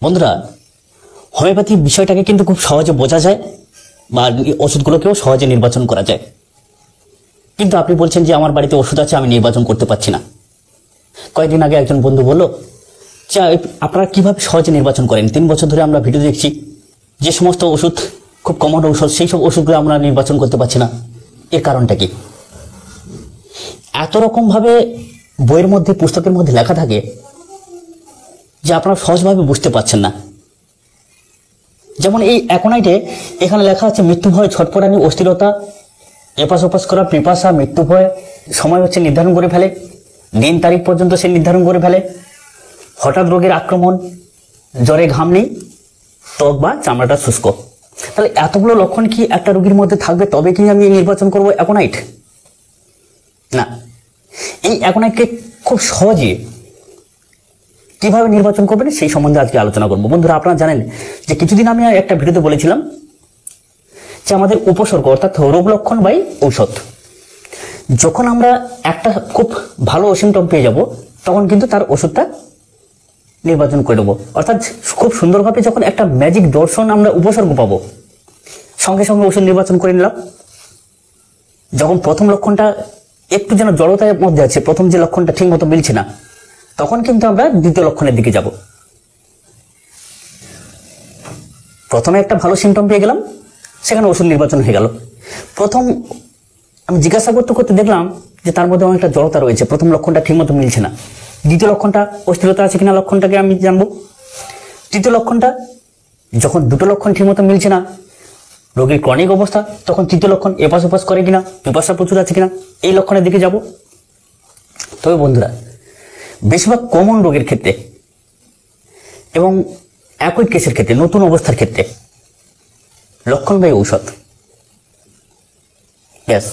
বন্ধুরা, হোমিওপ্যাথি বিষয়টাকে কিন্তু খুব সহজে বোঝা যায় বা ওষুধগুলোকেও সহজে নির্বাচন করা যায়। কিন্তু আপনি বলছেন যে আমার বাড়িতে ওষুধ আছে, আমি নির্বাচন করতে পারছি না। কয়েকদিন আগে একজন বন্ধু বলল যে আপনারা কিভাবে সহজে নির্বাচন করেন? 3 বছর ধরে আমরা ভিডিও দেখছি, যে সমস্ত ওষুধ খুব কমন ঔষধ, সেই সব ওষুধগুলো আমরা নির্বাচন করতে পারছি না। এর কারণটা কি? এত রকম ভাবে বইয়ের মধ্যে, পুস্তকের মধ্যে লেখা থাকে যে আপনারা সহজভাবে বুঝতে পারছেন না। যেমন এই অ্যাকোনাইটে এখানে লেখা আছে মৃত্যু ভয়, ছটফটানি, অস্থিরতা, এপাশ ওপাশ করা, পিপাসা, মৃত্যু ভয়, সময় হচ্ছে নির্ধারণ করে ফেলে, দিন তারিখ পর্যন্ত সে নির্ধারণ করে ফেলে, হঠাৎ রোগের আক্রমণ, জ্বরে ঘাম নেই, ত্বক বা চামড়াটা শুষ্ক। তাহলে এতগুলো লক্ষণ কি একটা রোগীর মধ্যে থাকবে তবে কি আমি নির্বাচন করবো অ্যাকোনাইট? না। এই অ্যাকোনাইটকে খুব সহজে কিভাবে নির্বাচন করবেন সেই সম্বন্ধে আজকে আলোচনা করবো। বন্ধুরা, আপনারা জানেন যে কিছুদিন আমি একটা ভিডিওতে বলেছিলাম যে আমাদের উপসর্গ অর্থাৎ রোগ লক্ষণ বাই ঔষধ, যখন আমরা একটা খুব ভালো সিমটম পেয়ে যাব তখন কিন্তু তার ওষুধটা নির্বাচন করে দেবো। অর্থাৎ খুব সুন্দরভাবে যখন একটা ম্যাজিক দর্শন আমরা উপসর্গ পাবো, সঙ্গে সঙ্গে ওষুধ নির্বাচন করে নিলাম। যখন প্রথম লক্ষণটা একটু যেন জড়তার মধ্যে আছে, প্রথম যে লক্ষণটা ঠিক মতো মিলছে না, তখন কিন্তু আমরা দ্বিতীয় লক্ষণের দিকে যাব। প্রথমে একটা ভালো সিমটম পেয়ে গেলাম, সেখানে ওষুধ নির্বাচন হয়ে গেল। প্রথম আমি জিজ্ঞাসা করতে করতে দেখলাম যে তার মধ্যে অনেকটা জড়তা রয়েছে, প্রথম লক্ষণটা ঠিক মতো মিলছে না। দ্বিতীয় লক্ষণটা অস্থিরতা আছে কিনা লক্ষণটাকে আমি জানবো। তৃতীয় লক্ষণটা যখন দুটো লক্ষণ ঠিক মতো মিলছে না, রোগীর ক্রনিক অবস্থা, তখন তৃতীয় লক্ষণ এপাশ ওপাশ করে কিনা, পিপাসা প্রচুর আছে কিনা, এই লক্ষণের দিকে যাব। তবে বন্ধুরা, বেশিরভাগ কমন রোগের ক্ষেত্রে এবং একই কেসের ক্ষেত্রে, নতুন অবস্থার ক্ষেত্রে লক্ষণ বাই ঔষধ, ব্যাস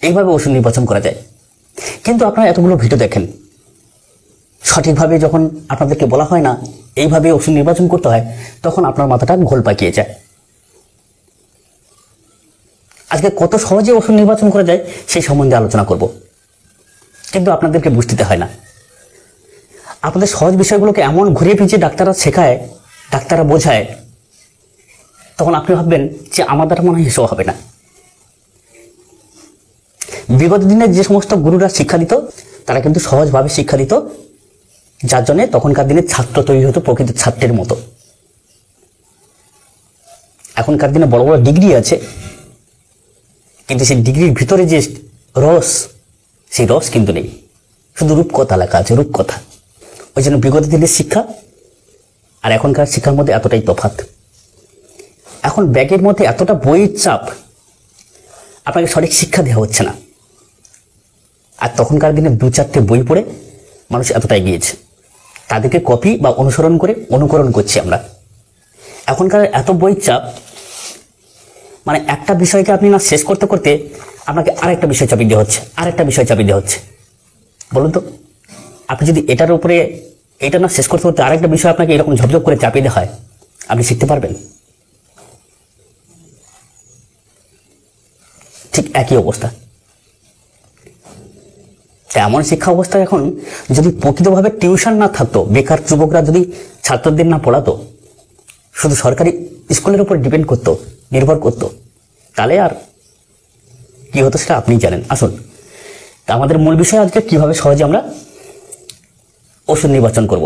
এইভাবে ওষুধ নির্বাচন করা যায়। কিন্তু আপনারা এতগুলো ভিডিও দেখেন, সঠিকভাবে যখন আপনাদেরকে বলা হয় না এইভাবে ওষুধ নির্বাচন করতে হয়, তখন আপনার মাথাটা ঘোল পাকিয়ে যায়। আজকে কত সহজে ওষুধ নির্বাচন করা যায় সেই সম্বন্ধে আলোচনা করব, কিন্তু আপনাদেরকে বুঝতে দিতে হয় না। আপনাদের সহজ বিষয়গুলোকে এমন ঘুরিয়ে পিছিয়ে ডাক্তাররা শেখায়, ডাক্তাররা বোঝায়, তখন আপনি ভাববেন যে আমার দ্বারা মনে হয় এসব হবে না। বিগত দিনে যে সমস্ত গুরুরা শিক্ষা দিত, তারা কিন্তু সহজভাবে শিক্ষা দিত, যার জন্য তখনকার দিনে ছাত্র তৈরি হতো প্রকৃত ছাত্রের মতো। এখনকার দিনে বড় বড় ডিগ্রি আছে, কিন্তু সেই ডিগ্রির ভিতরে যে রস, সেই রস কিন্তু নেই, শুধু রূপকথা লেখা আছে, রূপকথা। ওই জন্য বিগত দিনের শিক্ষা আর এখনকার শিক্ষার মধ্যে এতটাই তফাৎ। এখন ব্যাগের মধ্যে এতটা বইয়ের চাপ, আপনাকে সঠিক শিক্ষা দেওয়া হচ্ছে না। আর তখনকার দিনে 2-4টে বই পড়ে মানুষ এতটাই গিয়েছে, তাদেরকে কপি বা অনুসরণ করে অনুকরণ করছি আমরা। এখনকার এত বইয়ের চাপ, মানে একটা বিষয়কে আপনি না শেষ করতে করতে আপনাকে আরেকটা বিষয় চাপিয়ে দেওয়া হচ্ছে, আরেকটা বিষয় চাপিয়ে দেওয়া হচ্ছে। বলুন তো, আপনি যদি এটার উপরে এটা না শেষ করতে করতে আরেকটা বিষয় আপনাকে এরকম ঝপঝপ করে চাপিয়ে দেওয়া হয়, আপনি শিখতে পারবেন? ঠিক একই অবস্থা। এমন শিক্ষা অবস্থা এখন, যদি প্রকৃতভাবে টিউশন না থাকতো, বেকার যুবকরা যদি ছাত্রদের না পড়াতো, শুধু সরকারি স্কুলের উপর ডিপেন্ড করতো, নির্ভর করতো, তাহলে আর কি হতো সেটা আপনি জানেন। আসুন, তা আমাদের মূল বিষয় আজকে কিভাবে সহজে আমরা ওষুধ নির্বাচন করব।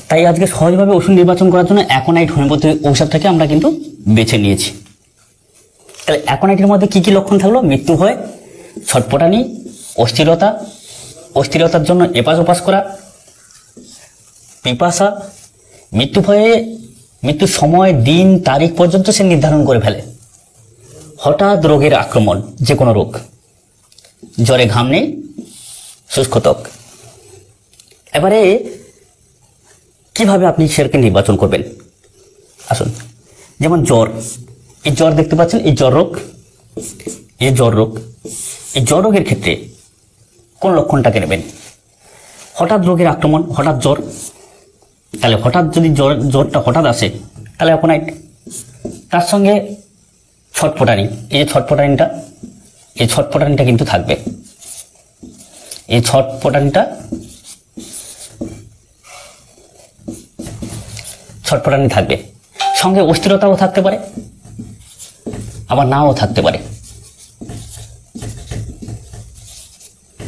তাই আজকে সহজভাবে ওষুধ নির্বাচন করার জন্য অ্যাকোনাইট হোমিওপ্যাথি ঔষধটাকে আমরা কিন্তু বেছে নিয়েছি। তাহলে অ্যাকোনাইটের মধ্যে কি কি লক্ষণ থাকলো? মৃত্যু ভয়, ছটফটানি, অস্থিরতা, অস্থিরতার জন্য এপাশ ওপাশ করা, পিপাসা, মৃত্যু ভয়ে মৃত্যুর সময়, দিন, তারিখ পর্যন্ত সে নির্ধারণ করে ফেলে, হঠাৎ রোগের আক্রমণ, যে কোনো রোগ, জ্বরে ঘাম নেই, শুষ্ক ত্বক। এবারে কিভাবে আপনি সেটাকে নির্বাচন করবেন? আসুন, যেমন জ্বর, এই জ্বর দেখতে পাচ্ছেন, এই জ্বর রোগ, এই জ্বর রোগ, এই জ্বর রোগের ক্ষেত্রে কোন লক্ষণটাকে নেবেন? হঠাৎ রোগের আক্রমণ, হঠাৎ জ্বর। তাহলে হঠাৎ যদি জ্বরটা হঠাৎ আসে, তাহলে অ্যাকোনাইট। তার সঙ্গে ছটফটানি, এই যে ছটফটানিটা, এই ছটফটানিটা কিন্তু থাকবে। এই ছটফটানিটা ছটফটানি থাকবে, সঙ্গে অস্থিরতাও থাকতে পারে, আবার নাও থাকতে পারে।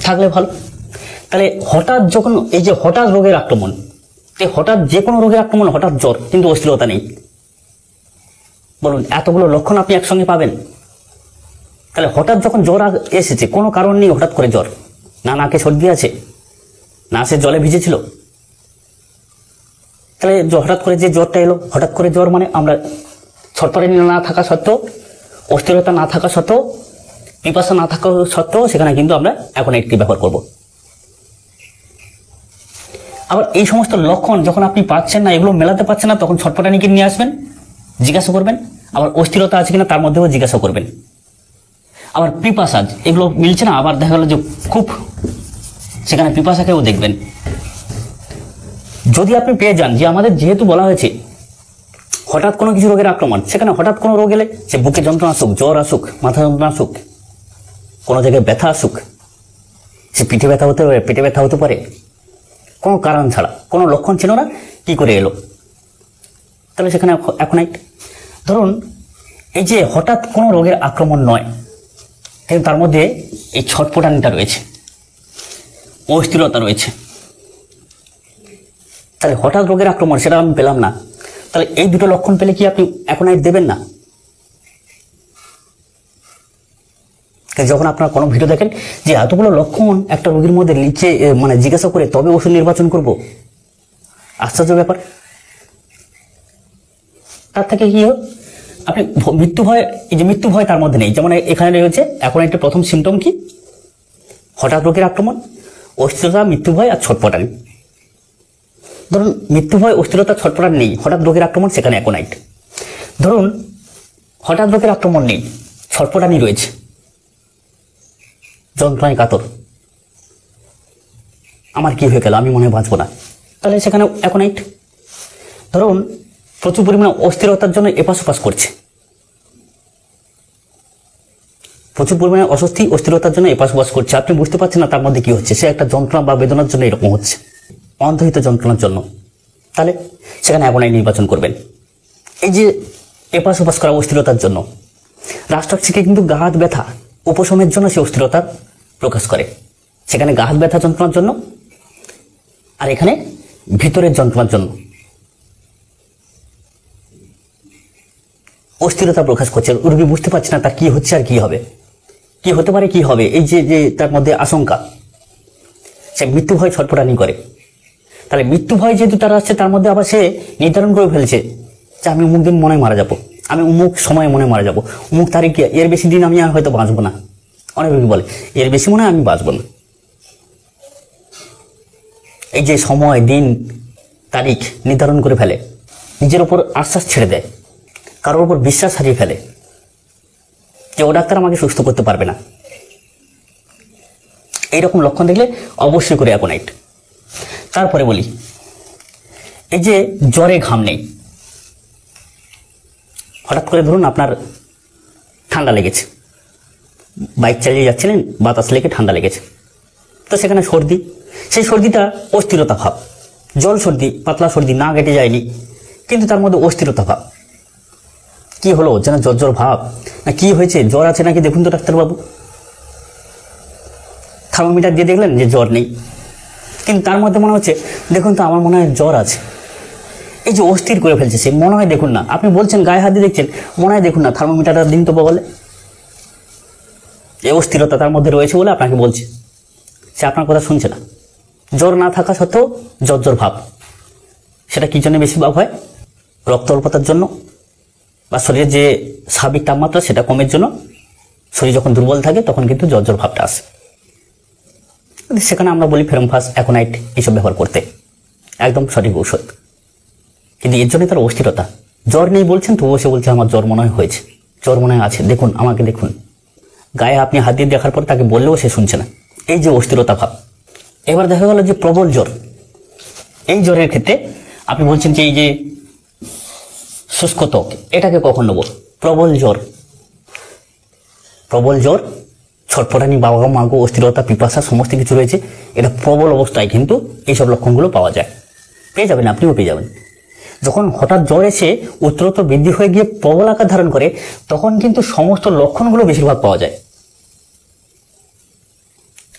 থাকলে ভালো। তাহলে হঠাৎ যখন এই যে হঠাৎ রোগের আক্রমণ, হঠাৎ যে কোনো রোগের আক্রমণ, হঠাৎ জ্বর কিন্তু অস্থিরতা নেই, বলুন এতগুলো লক্ষণ আপনি একসঙ্গে পাবেন? তাহলে হঠাৎ যখন জ্বর এসেছে, কোনো কারণ নেই, হঠাৎ করে জ্বর, না নাকে সর্দি আছে, না সে জলে ভিজেছিল, তাহলে হঠাৎ করে যে জ্বরটা এলো, হঠাৎ করে জ্বর মানে আমরা ছটফটানি না থাকা সত্ত্বেও, অস্থিরতা না থাকা সত্ত্বেও, পিপাসা না থাকা সত্ত্বেও সেখানে কিন্তু আমরা অ্যাকোনাইটকে ব্যবহার করব। আবার এই সমস্ত লক্ষণ যখন আপনি পাচ্ছেন না, এগুলো মেলাতে পাচ্ছেন না, তখন ছটফটানিকে নিয়ে আসবেন, জিজ্ঞাসা করবেন। আবার অস্থিরতা আছে কিনা তার মধ্যেও জিজ্ঞাসা করবেন। আবার পিপাসা, এগুলো মিলছে না, আবার দেখা গেল যে খুব, সেখানে পিপাসাকেও দেখবেন। যদি আপনি পেয়ে যান যে আমাদের যেহেতু বলা হয়েছে হঠাৎ কোনো কিছু রোগের আক্রমণ, সেখানে হঠাৎ কোনো রোগ এলে, সে বুকে যন্ত্রণা আসুক, জ্বর আসুক, মাথা যন্ত্রণা আসুক, কোনো জায়গায় ব্যথা আসুক, সে পিঠে ব্যথা হতে পারে, পেটে ব্যথা হতে পারে, কোনো কারণ ছাড়া, কোনো লক্ষণ ছিল না, কি করে এলো, তাহলে সেখানে অ্যাকোনাইট। ধরুন এই যে হঠাৎ কোনো রোগের আক্রমণ নয়, কিন্তু তার মধ্যে এই ছটফটানিটা রয়েছে, অস্থিরতা রয়েছে, তাহলে হঠাৎ রোগের আক্রমণ, সেটা আমি পেলাম না, তাহলে এই দুটো লক্ষণ পেলে কি আপনি অ্যাকোনাইট দেবেন না? যখন আপনারা কোনো ভিডিও দেখেন যে এতগুলো লক্ষণ একটা রোগীর মধ্যে লিখে মানে জিজ্ঞাসা করে তবে ওষুধ নির্বাচন করব, আশ্চর্য ব্যাপার। তার থেকে কি হয়, আপনি মৃত্যু ভয়, এই যে মৃত্যু ভয় তার মধ্যে নেই। যেমন এখানে রয়েছে অ্যাকোনাইটের প্রথম সিমটম কি, হঠাৎ রোগের আক্রমণ, অস্থিরতা, মৃত্যু ভয় আর ছটফটানি। ধরুন মৃত্যু ভয়, অস্থিরতা, ছটফটানি নেই, হঠাৎ রোগের আক্রমণ, সেখানে অ্যাকোনাইট। ধরুন হঠাৎ রোগের আক্রমণ নেই, ছটফটানি রয়েছে, যন্ত্রণায় কাতর, আমার কি হয়ে গেল, আমি মনে হয় বাঁচবো না, তাহলে সেখানে অ্যাকোনাইট। ধরুন প্রচুর পরিমাণে অস্থিরতার জন্য এপাশ ওপাশ করছে, প্রচুর পরিমাণে অস্বস্তি, অস্থিরতার জন্য এপাশ ওপাশ করছে, আপনি বুঝতে পারছেন না তার মধ্যে কি হচ্ছে, সে একটা যন্ত্রণা বা বেদনার জন্য এরকম হচ্ছে, অন্তর্হিত যন্ত্রণার জন্য, তাহলে সেখানে অ্যাকোনাইট নির্বাচন করবেন। এই যে এপাশ ওপাশ করা অস্থিরতার জন্য, রাষ্ট্রাক্ষীকে কিন্তু গা হাত ব্যথা উপশমের জন্য সে অস্থিরতার প্রকাশ করে, সেখানে গা হাত ব্যথা যন্ত্রণার জন্য, আর এখানে ভিতরের যন্ত্রণার জন্য অস্থিরতা প্রকাশ করছে। রোগী বুঝতে পারছে না তার কি হচ্ছে আর কি হবে, কি হতে পারে, কি হবে, এই যে যে তার মধ্যে আশঙ্কা, সে মৃত্যু ভয় ছটফটানি করে। তাহলে মৃত্যু ভয় যেহেতু তার আসছে, তার মধ্যে আবার সে নির্ধারণ করে ফেলছে যে আমি অমুক দিন মনে মারা যাবো, আমি অমুক সময় মনে মারা যাবো, অমুক তারিখে, এর বেশি দিন আমি আর হয়তো বাঁচবো না। অনেক রোগী বলে এর বেশি মনে হয় আমি বাঁচবো না। এই যে সময়, দিন, তারিখ নির্ধারণ করে ফেলে, নিজের ওপর আশ্বাস ছেড়ে দেয়, কারোর ওপর বিশ্বাস হারিয়ে ফেলে যে ও ডাক্তার আমাকে সুস্থ করতে পারবে না। এইরকম লক্ষণ দেখলে অবশ্যই করে অ্যাকোনাইট। তারপরে বলি, এই যে জ্বরে ঘাম নেই, হঠাৎ করে ধরুন আপনার ঠান্ডা লেগেছে, বাইক চালিয়ে যাচ্ছিলেন, বাতাস লেগে ঠান্ডা লেগেছে, তো সেখানে সর্দি, সেই সর্দিটা অস্থিরতা ভাব, জল সর্দি, পাতলা সর্দি, না কেটে যায়নি, কিন্তু তার মধ্যে অস্থিরতা ভাব। কি হলো, যেন জ্বর জ্বর ভাব, না কি হয়েছে, জ্বর আছে নাকি দেখুন তো ডাক্তারবাবু। থার্মোমিটার দিয়ে দেখলেন যে জ্বর নেই, কিন্তু তার মধ্যে মনে হচ্ছে দেখুন তো আমার মনে হয় জ্বর আছে। এই যে অস্থির করে ফেলছে সে, মনে হয় দেখুন না, আপনি বলছেন গায়ে হাত দিয়ে দেখছেন, মনে হয় দেখুন না, থার্মোমিটারটা দিন তো বলে। এই অস্থিরতা তার মধ্যে রয়েছে বলে আপনাকে বলছে, সে আপনার কথা শুনছে না। জ্বর না থাকা সত্ত্বেও জ্বর জ্বর ভাব, সেটা কি জন্য বেশি ভাব হয়, রক্ত অল্পতার জন্য, বা শরীরের যে স্বাভাবিক তাপমাত্রা সেটা কমের জন্য। শরীর যখন দুর্বল থাকে তখন কিন্তু জ্বর জ্বর ভাবটা আসে। সেখানে আমরা বলি ফেরমফাস, অ্যাকোনাইট এইসব ব্যবহার করতে, একদম সঠিক ঔষধ। কিন্তু এর জন্য তার অস্থিরতা, জ্বর নেই বলছেন তবুও সে বলছে আমার জ্বর মনে হয় হয়েছে, জ্বর মনে হয় আছে, দেখুন আমাকে দেখুন। গায়ে আপনি হাত দিয়ে দেখার পর তাকে বললেও সে শুনছে না, এই যে অস্থিরতা ভাব। এবার দেখা গেল যে প্রবল জ্বর, এই জ্বরের ক্ষেত্রে আপনি বলছেন যে এই যে শুষ্ক ত্বক, এটাকে কখন নেব? প্রবল জ্বর, প্রবল জ্বর, ছটফটানি, বাবা মাগো, অস্থিরতা, পিপাসা সমস্ত কিছু রয়েছে, এটা প্রবল অবস্থায় কিন্তু এইসব লক্ষণগুলো পাওয়া যায়, পেয়ে যাবেন, আপনিও পেয়ে যাবেন। যখন হঠাৎ জ্বর এসে উত্তরোত্তর বৃদ্ধি হয়ে গিয়ে প্রবল আকার ধারণ করে, তখন কিন্তু সমস্ত লক্ষণগুলো বেশিরভাগ পাওয়া যায়।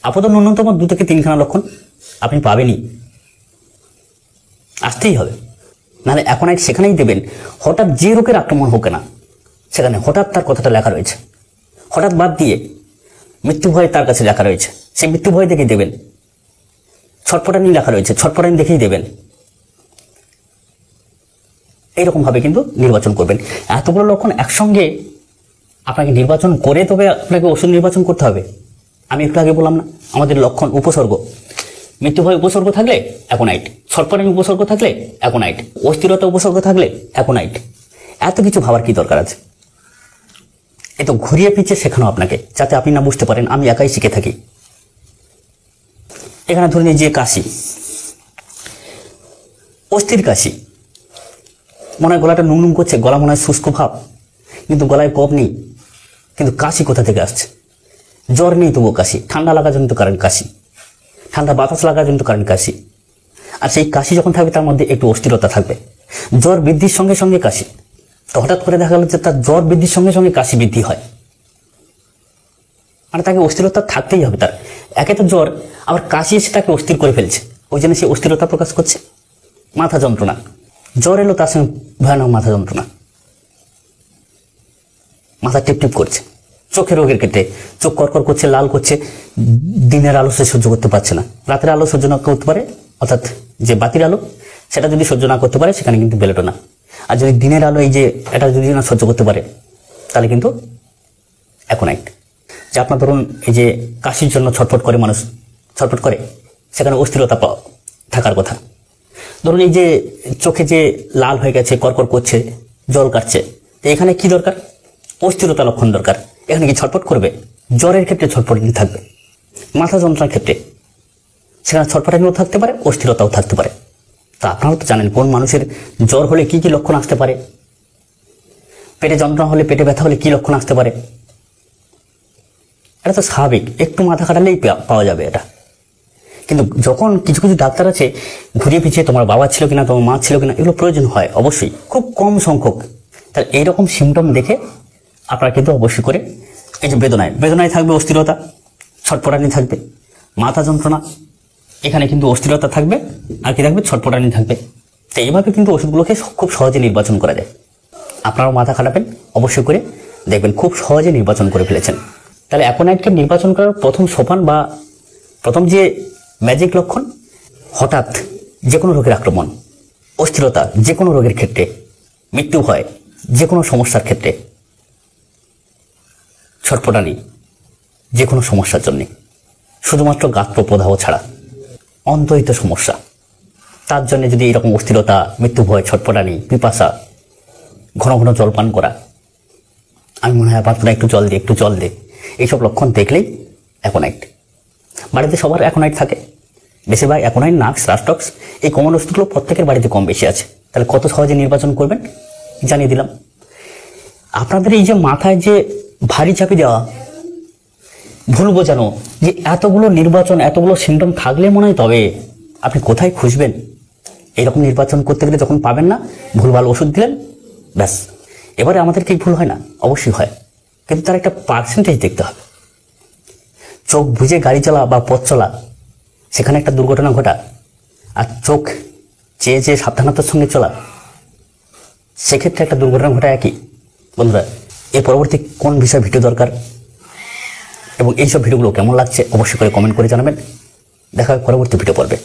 আপাতত ন্যূনতম 2 থেকে 3খানা লক্ষণ আপনি পাবেনই, আসতেই হবে। নাহলে অ্যাকোনাইট সেখানেই দেবেন, হঠাৎ যে রোগের আক্রমণ হোক না সেখানে হঠাৎ তার কথাটা লেখা রয়েছে। হঠাৎ বাদ দিয়ে মৃত্যু ভয় তার কাছে লেখা রয়েছে, সেই মৃত্যু ভয় দেখেই দেবেন। ছটফটানি লেখা রয়েছে, ছটফটানি দেখেই দেবেন। এইরকম ভাবে কিন্তু নির্বাচন করবেন। এতগুলো লক্ষণ একসঙ্গে আপনাকে নির্বাচন করে তবে আপনাকে ওষুধ নির্বাচন করতে হবে। আমি একটু আগে বললাম না, আমাদের লক্ষণ উপসর্গ, মৃত্যু ভয় উপসর্গ থাকলে অ্যাকোনাইট, ছটফটানি উপসর্গ থাকলে অ্যাকোনাইট, অস্থিরতা উপসর্গ থাকলে অ্যাকোনাইট। এত কিছু ভাবার কি দরকার আছে? এ তো ঘুরিয়ে পিছিয়ে শেখানো আপনাকে, যাতে আপনি না বুঝতে পারেন। আমি একাই শিখে থাকি। এখানে ধরে নিই যে কাশি, অস্থির কাশি, মনে হয় গলাটা নুম নুম করছে, গলা মনে হয় শুষ্ক ভাব, কিন্তু গলায় কফ নেই, কিন্তু কাশি কোথা থেকে আসছে? জ্বর নেই তবুও কাশি, ঠান্ডা লাগার জন্য তো কারেন্ট কাশি, ঠান্ডা বাতাস লাগার জন্য তো কারেন্ট কাশি। আর সেই কাশি যখন থাকবে তার মধ্যে একটু অস্থিরতা থাকবে। জ্বর বৃদ্ধির সঙ্গে সঙ্গে কাশি, তো হঠাৎ করে দেখা গেল যে তার জ্বর বৃদ্ধির সঙ্গে সঙ্গে কাশি বৃদ্ধি হয়, মানে তাকে অস্থিরতা থাকতেই হবে। তার একে তো জ্বর, আবার কাশি এসে তাকে অস্থির করে ফেলছে, ওই জন্য সে অস্থিরতা প্রকাশ করছে। মাথা যন্ত্রণা, জ্বর এলো তার সঙ্গে ভয়ানক মাথা যন্ত্রণা, মাথা টিপটিপ করছে। চোখের রোগের ক্ষেত্রে চোখ করকর করছে, লাল করছে, দিনের আলো সে সহ্য করতে পারছে না, রাতের আলো সহ্য না করতে পারে, অর্থাৎ যে বাতির আলো সেটা যদি সহ্য না করতে পারে সেখানে কিন্তু বেলেটোনা। আর যদি দিনের আলো এই যে এটা যদি না সহ্য করতে পারে তাহলে কিন্তু অ্যাকোনাইট। যে আপনার ধরুন এই যে কাশির জন্য ছটফট করে মানুষ, ছটফট করে, সেখানে অস্থিরতা থাকার কথা। ধরুন এই যে চোখে যে লাল হয়ে গেছে, করকর করছে, জল কাটছে, তো এখানে কি দরকার? অস্থিরতা লক্ষণ দরকার। এখানে কি ছটফট করবে? জ্বরের ক্ষেত্রে ছটফটানি থাকবে, মাথা যন্ত্রণার ক্ষেত্রে সেখানে ছটফটানিও থাকতে পারে, অস্থিরতাও থাকতে পারে। তা আপনারাও তো জানেন কোন মানুষের জ্বর হলে কি কি লক্ষণ আসতে পারে, পেটে যন্ত্রণা হলে, পেটে ব্যথা হলে কি লক্ষণ আসতে পারে। এটা তো স্বাভাবিক, একটু মাথা খাটালেই পাওয়া যাবে এটা। কিন্তু যখন কিছু কিছু ডাক্তার আছে ঘুরিয়ে পিছিয়ে তোমার বাবা ছিল কিনা, তোমার মা ছিল কিনা, এগুলো প্রয়োজন হয় অবশ্যই, খুব কম সংখ্যক। তাহলে এইরকম সিমটম দেখে আপনারা কিন্তু অবশ্যই করে এই যে বেদনায় থাকবে অস্থিরতা, ছটফটানি থাকবে, মাথা যন্ত্রণা, এখানে কিন্তু অস্থিরতা থাকবে, আর কি থাকবে? ছটফটানি থাকবে। তো এইভাবে কিন্তু ওষুধগুলোকে খুব সহজে নির্বাচন করা যায়। আপনারাও মাথা খাটাবেন অবশ্যই করে, দেখবেন খুব সহজে নির্বাচন করে ফেলেছেন। তাহলে অ্যাকোনাইটকে নির্বাচন করার প্রথম সোপান বা প্রথম যে ম্যাজিক লক্ষণ, হঠাৎ যে কোনো রোগের আক্রমণ, অস্থিরতা যে কোনো রোগের ক্ষেত্রে, মৃত্যু ভয় যে কোনো সমস্যার ক্ষেত্রে, ছটফটানি যে কোনো সমস্যার জন্য, শুধুমাত্র গাত্র প্রদাহ ছাড়া অন্তহিত সমস্যা, তার জন্য যদি এরকম অস্থিরতা, মৃত্যু ভয়, ছটফটানি, পিপাসা, ঘন ঘন জলপান করা, আমি মনে হয় আপনারা একটু জল দে, এইসব লক্ষণ দেখলেই অ্যাকোনাইট। বাড়িতে সবার অ্যাকোনাইট থাকে, বেশিরভাগ অ্যাকোনাইট, নাক্স, রাস্টক্স, এই কমন ওষুধগুলো প্রত্যেকের বাড়িতে কম বেশি আছে। তাহলে কত সহজে নির্বাচন করবেন জানিয়ে দিলাম। আপনাদের এই যে মাথায় যে ভারী চাপি দেওয়া, ভুল বোঝানো যে এতগুলো নির্বাচন, এতগুলো সিমটম থাকলে মনে হয় তবে আপনি কোথায় খুঁজবেন? এরকম নির্বাচন করতে গেলে যখন পাবেন না, ভুলভাল ওষুধ দিলেন, ব্যাস। এবারে আমাদের কি ভুল হয় না? অবশ্যই হয়, কিন্তু তার একটা পার্সেন্টেজ দেখতে হবে। চোখ বুঝে গাড়ি চলা বা পথ চলা, সেখানে একটা দুর্ঘটনা ঘটা, আর চোখ চেয়ে চেয়ে সাবধানতার সঙ্গে চলা, সেক্ষেত্রে একটা দুর্ঘটনা ঘটা একই। বন্ধুরা, এর পরবর্তী কোন বিষয় ভিডিও দরকার এবং এইসব ভিডিওগুলো কেমন লাগছে অবশ্যই করে কমেন্ট করে জানাবেন। দেখা হবে পরবর্তী ভিডিও পর্বে।